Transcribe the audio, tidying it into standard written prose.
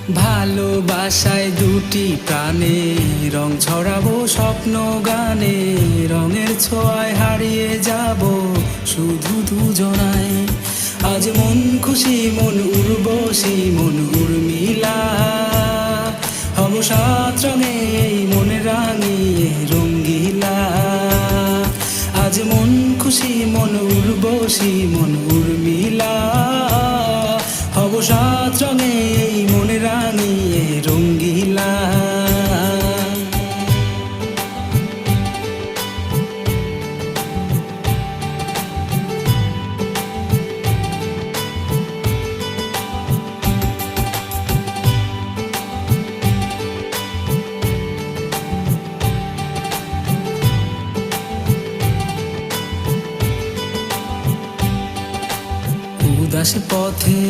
ভালোবাসায় দুটি প্রাণে রং ছড়াবো স্বপ্ন গানে, রঙের ছোঁয়ায় হারিয়ে যাব শুধু দুজনায়। আজ মন খুশি মন উর্বশী মন উর্মিলা, হব সাত রঙে এই মন রাঙিয়ে রঙ্গিলা। আজ মন খুশি মন উর্বশী মন উর্মিলা, হব সাত রঙে এই মন রাঙিয়ে রঙ্গিলা। উদাস পথে